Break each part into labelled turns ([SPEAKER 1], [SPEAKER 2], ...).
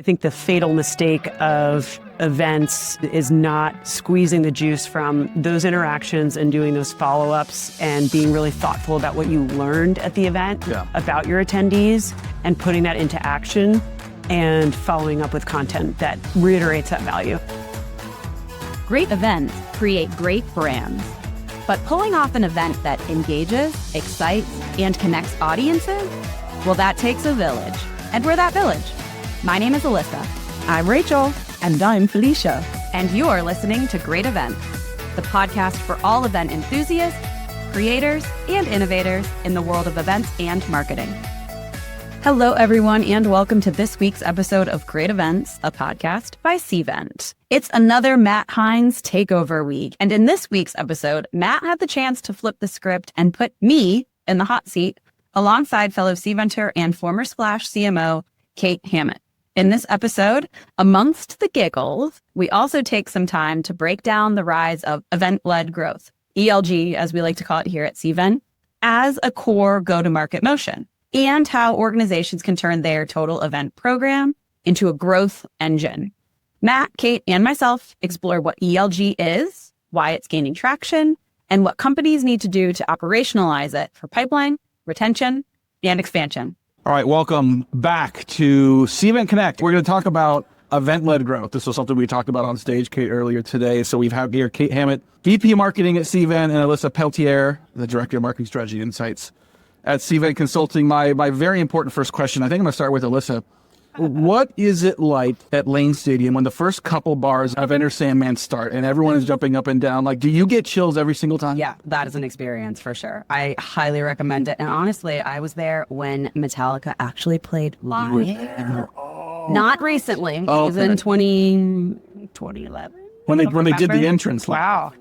[SPEAKER 1] I think the fatal mistake of events is not squeezing the juice from those interactions and doing those follow-ups and being really thoughtful about what you learned at the event about your attendees and putting that into action and following up with content that reiterates that value.
[SPEAKER 2] Great events create great brands. But pulling off an event that engages, excites, and connects audiences, well, that takes a village. And we're that village. My name is Alyssa.
[SPEAKER 3] I'm Rachel. And I'm Felicia.
[SPEAKER 2] And you're listening to Great Events, the podcast for all event enthusiasts, creators, and innovators in the world of events and marketing. Hello, everyone, and welcome to this week's episode of Great Events, a podcast by Cvent. It's another Matt Heinz takeover week. And in this week's episode, Matt had the chance to flip the script and put me in the hot seat alongside fellow Cventer and former Splash CMO, Kate Hammitt. In this episode, amongst the giggles, we also take some time to break down the rise of event-led growth, ELG, as we like to call it here at Cvent, as a core go-to-market motion, and how organizations can turn their total event program into a growth engine. Matt, Kate, and myself explore what ELG is, why it's gaining traction, and what companies need to do to operationalize it for pipeline, retention, and expansion.
[SPEAKER 4] All right, welcome back to Cvent CONNECT. We're going to talk about event-led growth. This was something we talked about on stage, Kate, earlier today. So we've had here Kate Hammitt, VP of Marketing at Cvent, and Alyssa Peltier, the Director of Marketing Strategy Insights at Cvent Consulting. My very important first question, I think I'm going to start with Alyssa. What is it like at Lane Stadium when the first couple bars of Enter Sandman start and everyone is jumping up and down? Like, do you get chills every single time?
[SPEAKER 2] Yeah, that is an experience for sure. I highly recommend it. And honestly, I was there when Metallica actually played live. Not recently. It was in 2011.
[SPEAKER 4] When they did the entrance.
[SPEAKER 1] Wow.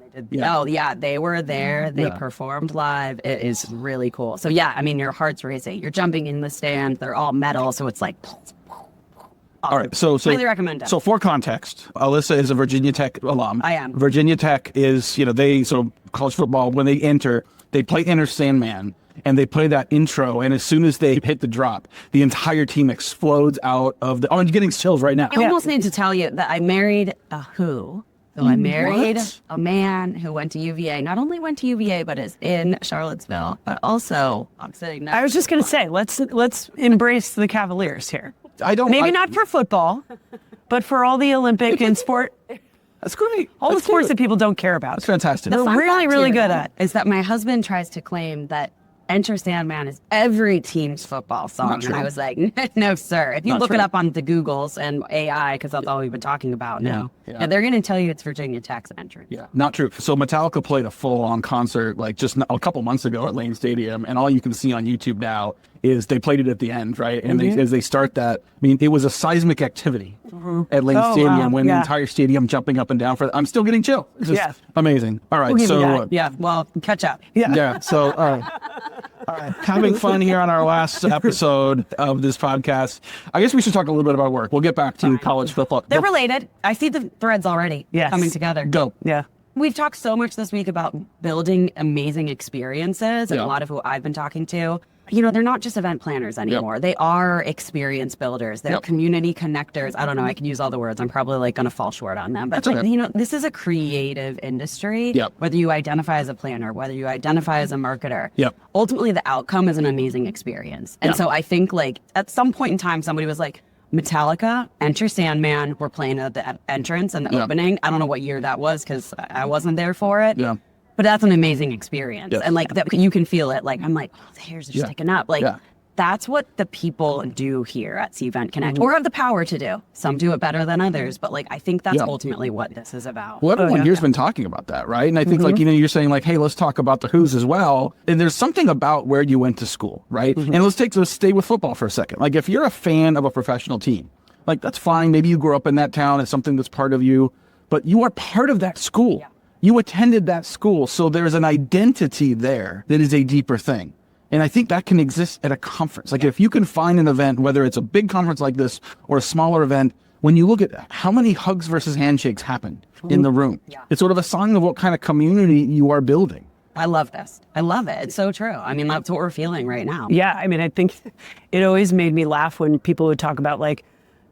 [SPEAKER 2] Oh, yeah, they were there. They performed live. It is really cool. So, yeah, I mean, your heart's racing. You're jumping in the stand. They're all metal. So it's like...
[SPEAKER 4] All right, so
[SPEAKER 2] highly recommend it.
[SPEAKER 4] So for context, Alyssa is a Virginia Tech alum.
[SPEAKER 2] I am.
[SPEAKER 4] Virginia Tech is, they college football, when they enter, they play Enter Sandman, and they play that intro, and as soon as they hit the drop, the entire team explodes out of the... Oh, I'm getting chills right now.
[SPEAKER 2] I almost need to tell you that I married a who. So I married a man who went to UVA. Not only went to UVA, but is in Charlottesville. But also, I'm sitting next.
[SPEAKER 1] I was just going to say, let's embrace the Cavaliers here. Maybe not for football, but for all the Olympic and sport.
[SPEAKER 4] That's great.
[SPEAKER 1] All the sports that people don't care about.
[SPEAKER 4] That's fantastic.
[SPEAKER 1] They're really, really good at.
[SPEAKER 2] Is that my husband tries to claim that Enter Sandman is every team's football song. And I was like, no, sir. If you look it up on the Googles and AI, because that's all we've been talking about now, they're going to tell you it's Virginia Tech's entrance.
[SPEAKER 4] Yeah, not true. So Metallica played a full-on concert like just a couple months ago at Lane Stadium, and all you can see on YouTube now is they played it at the end, right? And as they start that, I mean, it was a seismic activity at Lane Stadium when the entire stadium jumping up and down for. I'm still getting chill. It's just amazing. All right,
[SPEAKER 2] well, catch up.
[SPEAKER 4] So all right, having fun here on our last episode of this podcast. I guess we should talk a little bit about work. We'll get back to college football.
[SPEAKER 2] They're related. I see the threads already coming together.
[SPEAKER 4] Go.
[SPEAKER 1] Yeah.
[SPEAKER 2] We've talked so much this week about building amazing experiences, and a lot of who I've been talking to, they're not just event planners anymore. They are experience builders. They're community connectors. I don't know. I can use all the words. I'm probably going to fall short on them. But, this is a creative industry, whether you identify as a planner, whether you identify as a marketer. Ultimately, the outcome is an amazing experience. And so I think, at some point in time, somebody was like, Metallica, Enter Sandman, were playing at the entrance and the opening. I don't know what year that was because I wasn't there for it. But that's an amazing experience. And that you can feel it. I'm like, the hairs are sticking up. That's what the people do here at Cvent CONNECT, or have the power to do. Some do it better than others, but I think that's ultimately what this is about.
[SPEAKER 4] Well, everyone here's been talking about that, right? And I think you're saying hey, let's talk about the who's as well. And there's something about where you went to school, right? And let's stay with football for a second. If you're a fan of a professional team, that's fine. Maybe you grew up in that town. It's something that's part of you, but you are part of that school. You attended that school. So there's an identity there that is a deeper thing. And I think that can exist at a conference. If you can find an event, whether it's a big conference like this or a smaller event, when you look at how many hugs versus handshakes happen in the room, it's sort of a sign of what kind of community you are building.
[SPEAKER 2] I love this. I love it. It's so true. I mean, that's what we're feeling right now.
[SPEAKER 1] Yeah. I mean, I think it always made me laugh when people would talk about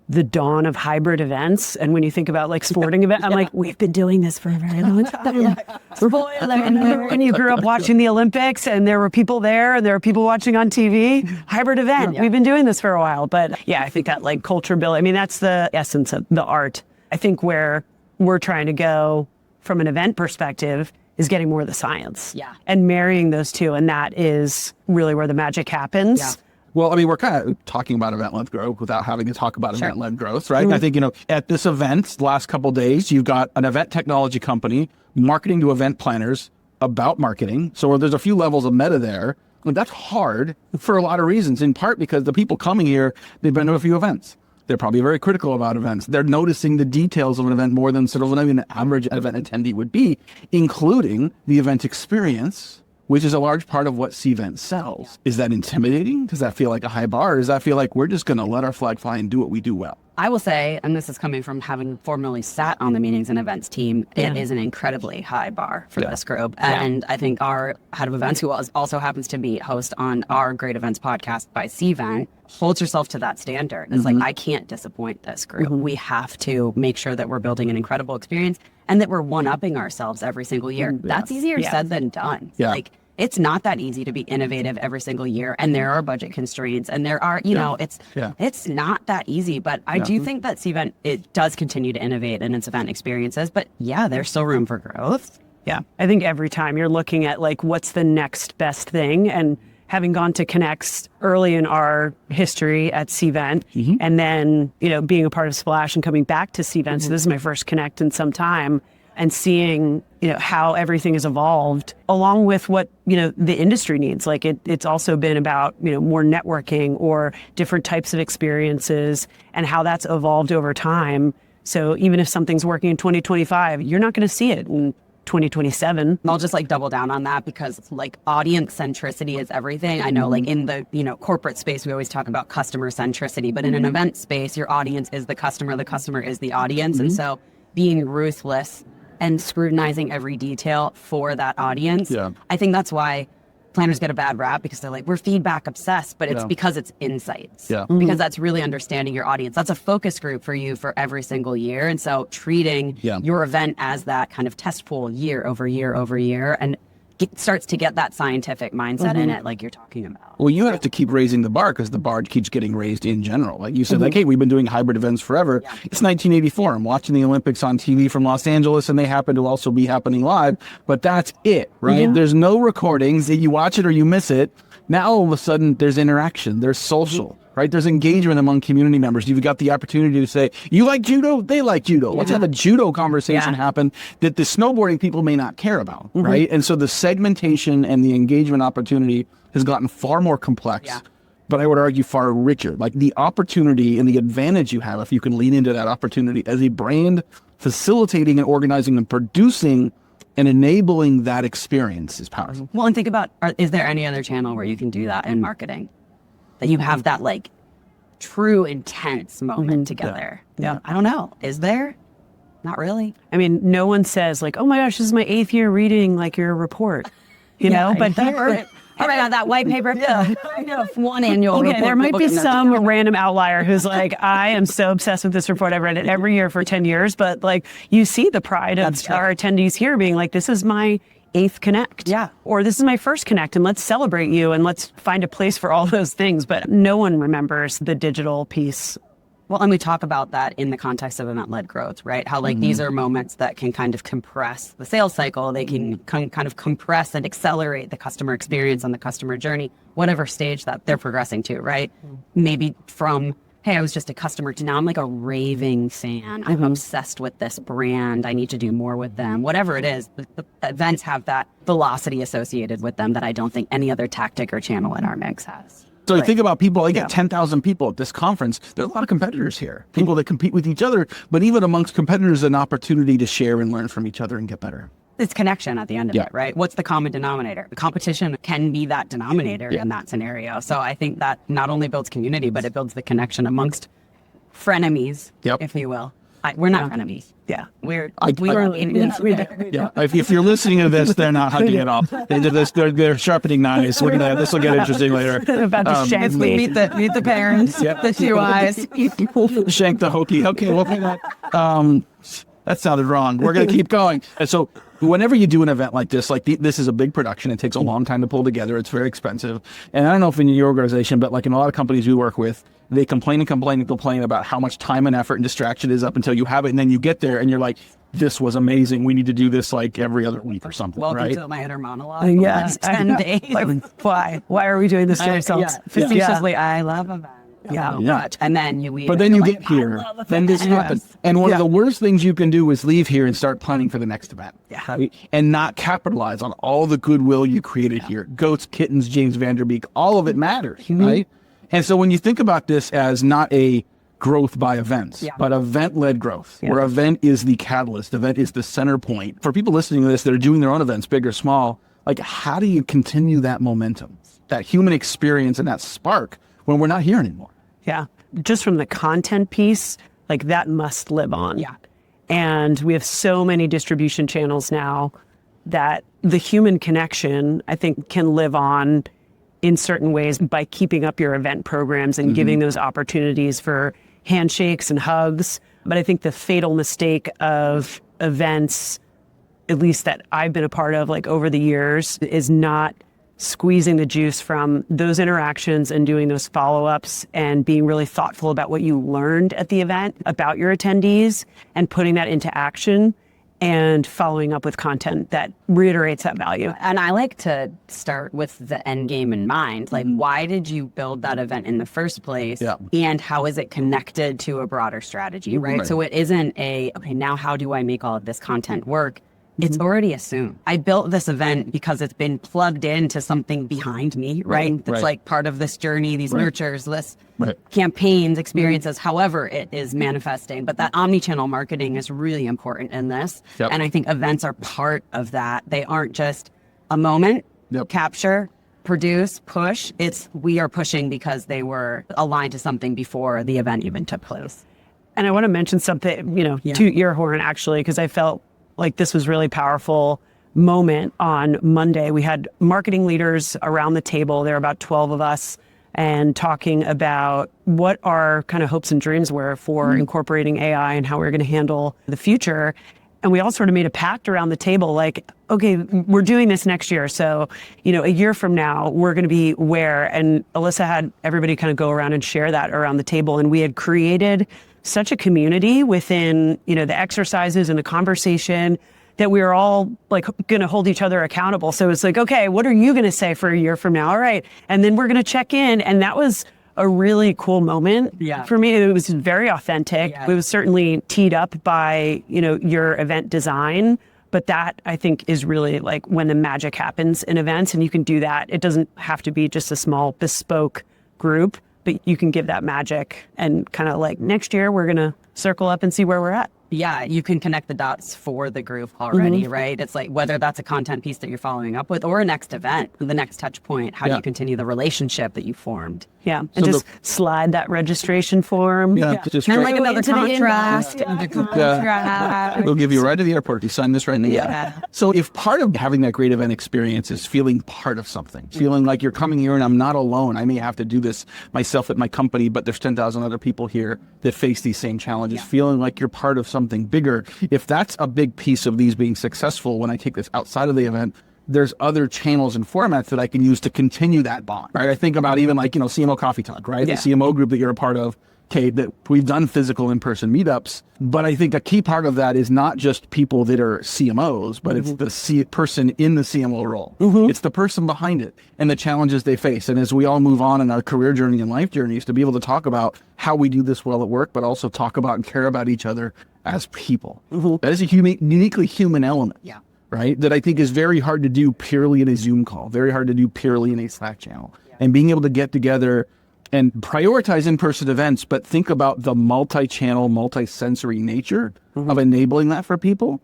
[SPEAKER 1] the dawn of hybrid events. And when you think about like sporting events, I'm like, we've been doing this for a very long time. Spoiler. And remember when you grew up watching the Olympics and there were people there and there were people watching on TV? Hybrid event. We've been doing this for a while. But yeah, I think that like culture building, I mean, that's the essence of the art. I think where we're trying to go from an event perspective is getting more of the science and marrying those two. And that is really where the magic happens.
[SPEAKER 4] Yeah. Well, I mean, we're kind of talking about event-led growth without having to talk about event-led growth, right? I think, at this event, the last couple of days, you've got an event technology company marketing to event planners about marketing. So there's a few levels of meta there. And that's hard for a lot of reasons, in part because the people coming here, they've been to a few events. They're probably very critical about events. They're noticing the details of an event more than sort of an average event attendee would be, including the event experience, which is a large part of what Cvent sells. Is that intimidating? Does that feel like a high bar? Or does that feel like we're just going to let our flag fly and do what we do well?
[SPEAKER 2] I will say, and this is coming from having formerly sat on the meetings and events team, it is an incredibly high bar for this group. And I think our head of events, who also happens to be host on our Great Events podcast by Cvent, holds herself to that standard. It's like, I can't disappoint this group. We have to make sure that we're building an incredible experience and that we're one-upping ourselves every single year. That's easier said than done. Like, it's not that easy to be innovative every single year. And there are budget constraints and there are, you know, it's not that easy. But I do think that Cvent, it does continue to innovate in its event experiences. But yeah, there's still room for growth.
[SPEAKER 1] Yeah. I think every time you're looking at like, what's the next best thing? And having gone to Connects early in our history at Cvent, and then, you know, being a part of Splash and coming back to Cvent. So this is my first Connect in some time. And seeing, you know, how everything has evolved along with what, you know, the industry needs. Like it's also been about, you know, more networking or different types of experiences and how that's evolved over time. So even if something's working in 2025, you're not going to see it in 2027.
[SPEAKER 2] I'll just like double down on that because like audience centricity is everything. I know like in the, you know, corporate space, we always talk about customer centricity, but in an event space, your audience is the customer is the audience. And so being ruthless and scrutinizing every detail for that audience. I think that's why planners get a bad rap because they're like, we're feedback obsessed, but it's because it's insights. Because that's really understanding your audience. That's a focus group for you for every single year. And so treating your event as that kind of test pool year over year over year and starts to get that scientific mindset in it like you're talking about.
[SPEAKER 4] Well, you have to keep raising the bar because the bar keeps getting raised in general. Like you said, like, hey, we've been doing hybrid events forever. It's 1984. I'm watching the Olympics on TV from Los Angeles and they happen to also be happening live, but that's it, right? There's no recordings. You watch it or you miss it. Now, all of a sudden, there's interaction. There's social, right? There's engagement among community members. You've got the opportunity to say, you like judo? They like judo. Let's have a judo conversation happen that the snowboarding people may not care about, right? And so the segmentation and the engagement opportunity has gotten far more complex, but I would argue far richer. Like the opportunity and the advantage you have if you can lean into that opportunity as a brand, facilitating and organizing and producing and enabling that experience is powerful.
[SPEAKER 2] Well, and think about, is there any other channel where you can do that in marketing? That you have that like true intense moment together. I don't know. Is there? Not really.
[SPEAKER 1] I mean, no one says like, oh my gosh, this is my 8th year reading like your report, you know, but
[SPEAKER 2] oh my God, that white paper. I know. One annual report.
[SPEAKER 1] There might be some random outlier who's like, I am so obsessed with this report. I've read it every year for 10 years. But like, you see the pride of our attendees here being like, this is my 8th Connect. Or this is my first Connect and let's celebrate you and let's find a place for all those things. But no one remembers the digital piece.
[SPEAKER 2] Well, and we talk about that in the context of event-led growth, right? How like these are moments that can kind of compress the sales cycle. They can kind of compress and accelerate the customer experience on the customer journey, whatever stage that they're progressing to, right? Maybe from, hey, I was just a customer to now I'm like a raving fan. I'm obsessed with this brand. I need to do more with them. Whatever it is, the events have that velocity associated with them that I don't think any other tactic or channel in our mix has.
[SPEAKER 4] So you think about people, I get 10,000 people at this conference. There are a lot of competitors here, people that compete with each other, but even amongst competitors, an opportunity to share and learn from each other and get better.
[SPEAKER 2] It's connection at the end of it, right? What's the common denominator? The competition can be that denominator in that scenario. So I think that not only builds community, but it builds the connection amongst frenemies, if you will. we're not enemies.
[SPEAKER 1] Yeah.
[SPEAKER 4] If you're listening to this, they're not hugging it off. They're sharpening knives. Look at that. This will get interesting later.
[SPEAKER 1] About to shank me.
[SPEAKER 3] Meet the parents, the two eyes.
[SPEAKER 4] Shank the hokey. Okay, well, that sounded wrong. We're going to keep going. And so whenever you do an event like this, this is a big production. It takes a long time to pull together. It's very expensive. And I don't know if in your organization, but like in a lot of companies we work with, they complain about how much time and effort and distraction is up until you have it. And then you get there and you're like, this was amazing. We need to do this like every other week or something,
[SPEAKER 2] Welcome
[SPEAKER 4] right?
[SPEAKER 2] to my inner monologue.
[SPEAKER 1] Yes.
[SPEAKER 2] 10 days.
[SPEAKER 1] Why? Why are we doing this to ourselves?
[SPEAKER 2] Facetiously, I love events. So much. And then you leave.
[SPEAKER 4] But then you get here, then this happens. And one of the worst things you can do is leave here and start planning for the next event. Right? And not capitalize on all the goodwill you created here. Goats, kittens, James Vanderbeek, all of it matters, right? And so when you think about this as not a growth by events, but event-led growth, where event is the catalyst, event is the center point. For people listening to this that are doing their own events, big or small, like how do you continue that momentum, that human experience and that spark when we're not here anymore?
[SPEAKER 1] Yeah. Just from the content piece, like that must live on.
[SPEAKER 2] Yeah.
[SPEAKER 1] And we have so many distribution channels now that the human connection, I think, can live on in certain ways by keeping up your event programs and giving those opportunities for handshakes and hugs. But I think the fatal mistake of events, at least that I've been a part of like over the years, is not squeezing the juice from those interactions and doing those follow-ups and being really thoughtful about what you learned at the event about your attendees and putting that into action and following up with content that reiterates that value.
[SPEAKER 2] And I like to start with the end game in mind. Like, why did you build that event in the first place?
[SPEAKER 4] Yeah.
[SPEAKER 2] And how is it connected to a broader strategy, right? So it isn't okay, now how do I make all of this content work? It's already assumed. I built this event because it's been plugged into something behind me, right? That's like part of this journey, these nurtures, this campaigns, experiences, however it is manifesting. But that omni-channel marketing is really important in this. And I think events are part of that. They aren't just a moment, capture, produce, push. It's we are pushing because they were aligned to something before the event even took place.
[SPEAKER 1] And I want to mention something, toot your horn actually, because I felt like this was really powerful moment on Monday. We had marketing leaders around the table. There were about 12 of us and talking about what our kind of hopes and dreams were for incorporating AI and how we we're going to handle the future. And we all sort of made a pact around the table, like, okay, we're doing this next year. So, a year from now, we're going to be where? And Alyssa had everybody kind of go around and share that around the table. And we had created such a community within, the exercises and the conversation that we were all like going to hold each other accountable. So it's like, okay, what are you going to say for a year from now? All right. And then we're going to check in. And that was a really cool moment for me. It was very authentic. It was certainly teed up by, your event design. But that, I think, is really like when the magic happens in events. And you can do that. It doesn't have to be just a small bespoke group, but you can give that magic and kind of like next year, we're going to circle up and see where we're at.
[SPEAKER 2] Yeah, you can connect the dots for the group already, right? It's like whether that's a content piece that you're following up with or a next event, the next touch point, how do you continue the relationship that you formed?
[SPEAKER 1] Yeah, and so just slide that registration form.
[SPEAKER 4] Just
[SPEAKER 2] and like another contract.
[SPEAKER 4] We'll give you right to the airport. You sign this right now. So if part of having that great event experience is feeling part of something, feeling like you're coming here and I'm not alone. I may have to do this myself at my company, but there's 10,000 other people here that face these same challenges, feeling like you're part of something bigger. If that's a big piece of these being successful, when I take this outside of the event, there's other channels and formats that I can use to continue that bond, right? I think about even like, CMO Coffee Talk, right? The CMO group that you're a part of, okay, that we've done physical in-person meetups, but I think a key part of that is not just people that are CMOs, but it's the person in the CMO role. It's the person behind it and the challenges they face. And as we all move on in our career journey and life journeys, to be able to talk about how we do this well at work, but also talk about and care about each other as people. That is a uniquely human element. Right? That I think is very hard to do purely in a Zoom call, very hard to do purely in a Slack channel. And being able to get together and prioritize in-person events, but think about the multi-channel, multi-sensory nature of enabling that for people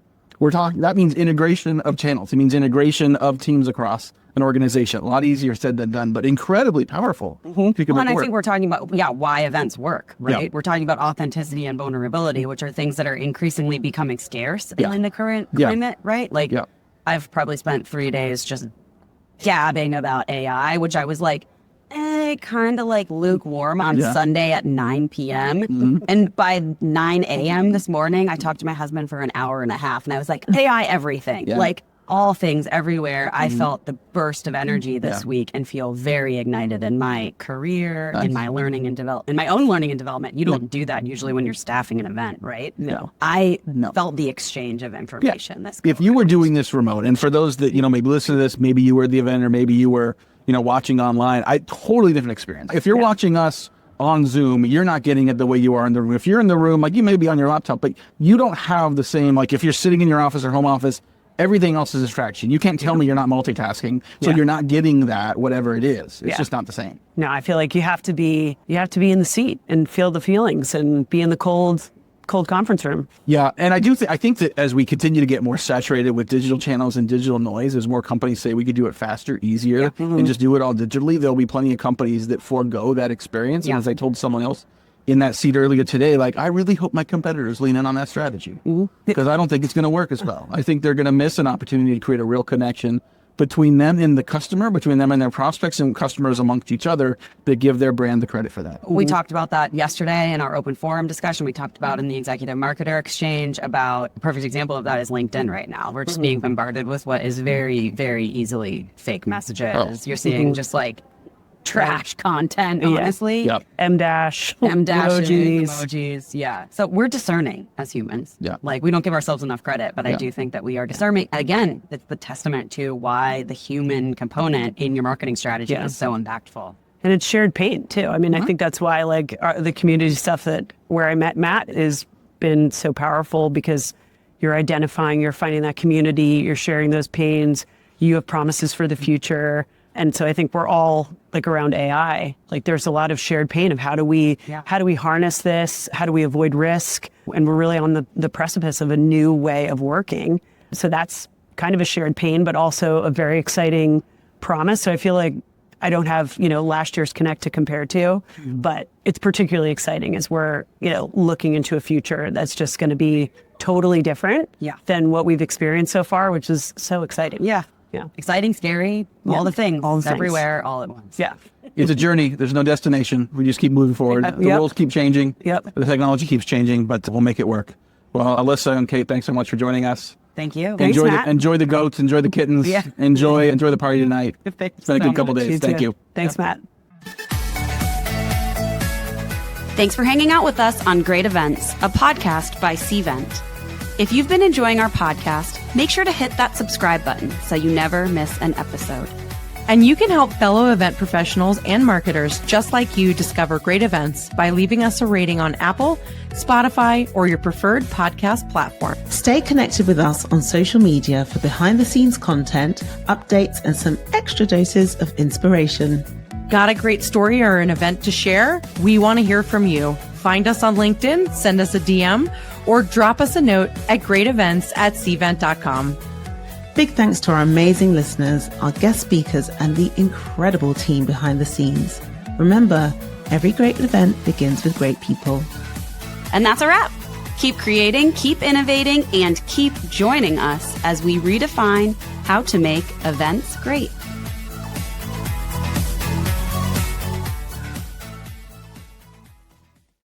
[SPEAKER 4] That means integration of channels. It means integration of teams across an organization. A lot easier said than done, but incredibly powerful.
[SPEAKER 2] And I think we're talking about, why events work, right? Yeah. We're talking about authenticity and vulnerability, which are things that are increasingly becoming scarce in the current climate, right? Like, I've probably spent 3 days just gabbing about AI, which I was like, kind of like lukewarm on Sunday at 9 p.m. And by 9 a.m. this morning, I talked to my husband for an hour and a half, and I was like, AI everything. Like, all things everywhere. I felt the burst of energy this week and feel very ignited in my career, in my learning and in my own learning and development. You don't do that usually when you're staffing an event, right?
[SPEAKER 4] No.
[SPEAKER 2] I felt the exchange of information.
[SPEAKER 4] If you were doing this remote, and for those that, maybe listen to this, maybe you were at the event or maybe you were, watching online, totally different experience. If you're watching us on Zoom, you're not getting it the way you are in the room. If you're in the room, like you may be on your laptop, but you don't have the same, like if you're sitting in your office or home office, everything else is a distraction. You can't tell me you're not multitasking, so you're not getting that, whatever it is. It's just not the same.
[SPEAKER 1] No, I feel like you have to be in the seat and feel the feelings and be in the cold conference room.
[SPEAKER 4] Yeah, and I think that as we continue to get more saturated with digital channels and digital noise, as more companies say we could do it faster, easier, and just do it all digitally, there'll be plenty of companies that forego that experience. And as I told someone else in that seat earlier today, like, I really hope my competitors lean in on that strategy, because I don't think it's going to work as well. I think they're going to miss an opportunity to create a real connection between them and the customer, between them and their prospects and customers amongst each other, that give their brand the credit for that.
[SPEAKER 2] We talked about that yesterday in our open forum discussion. We talked about in the Executive Marketer Exchange about, a perfect example of that is LinkedIn right now. We're just being bombarded with what is very, very easily fake messages. You're seeing just like trash content, honestly.
[SPEAKER 1] M-dash
[SPEAKER 2] emojis. Yeah. So we're discerning as humans.
[SPEAKER 4] Yeah.
[SPEAKER 2] Like, we don't give ourselves enough credit, but I do think that we are discerning. Again, it's the testament to why the human component in your marketing strategy is so impactful.
[SPEAKER 1] And it's shared pain too. I mean, I think that's why the community stuff where I met Matt has been so powerful, because you're identifying, you're finding that community, you're sharing those pains, you have promises for the future. And so I think we're all like around AI, like there's a lot of shared pain of how do we harness this? How do we avoid risk? And we're really on the precipice of a new way of working. So that's kind of a shared pain, but also a very exciting promise. So I feel like I don't have, last year's Connect to compare to, but it's particularly exciting as we're, looking into a future that's just going to be totally different than what we've experienced so far, which is so exciting.
[SPEAKER 2] Yeah. Exciting, scary, all the things, everywhere, all at once.
[SPEAKER 1] Yeah.
[SPEAKER 4] It's a journey. There's no destination. We just keep moving forward. The world keeps changing. The technology keeps changing, but we'll make it work. Well, Alyssa and Kate, thanks so much for joining us.
[SPEAKER 2] Thank you.
[SPEAKER 1] Thanks, Matt.
[SPEAKER 4] Enjoy the goats, enjoy the kittens, enjoy the party tonight. It's been a good couple days. Thank you.
[SPEAKER 1] Thanks, Matt.
[SPEAKER 2] Thanks for hanging out with us on Great Events, a podcast by Cvent. If you've been enjoying our podcast, make sure to hit that subscribe button so you never miss an episode.
[SPEAKER 3] And you can help fellow event professionals and marketers just like you discover great events by leaving us a rating on Apple, Spotify, or your preferred podcast platform.
[SPEAKER 5] Stay connected with us on social media for behind-the-scenes content, updates, and some extra doses of inspiration.
[SPEAKER 3] Got a great story or an event to share? We want to hear from you. Find us on LinkedIn, send us a DM, or drop us a note at greatevents@cvent.com.
[SPEAKER 5] Big thanks to our amazing listeners, our guest speakers, and the incredible team behind the scenes. Remember, every great event begins with great people.
[SPEAKER 2] And that's a wrap. Keep creating, keep innovating, and keep joining us as we redefine how to make events great.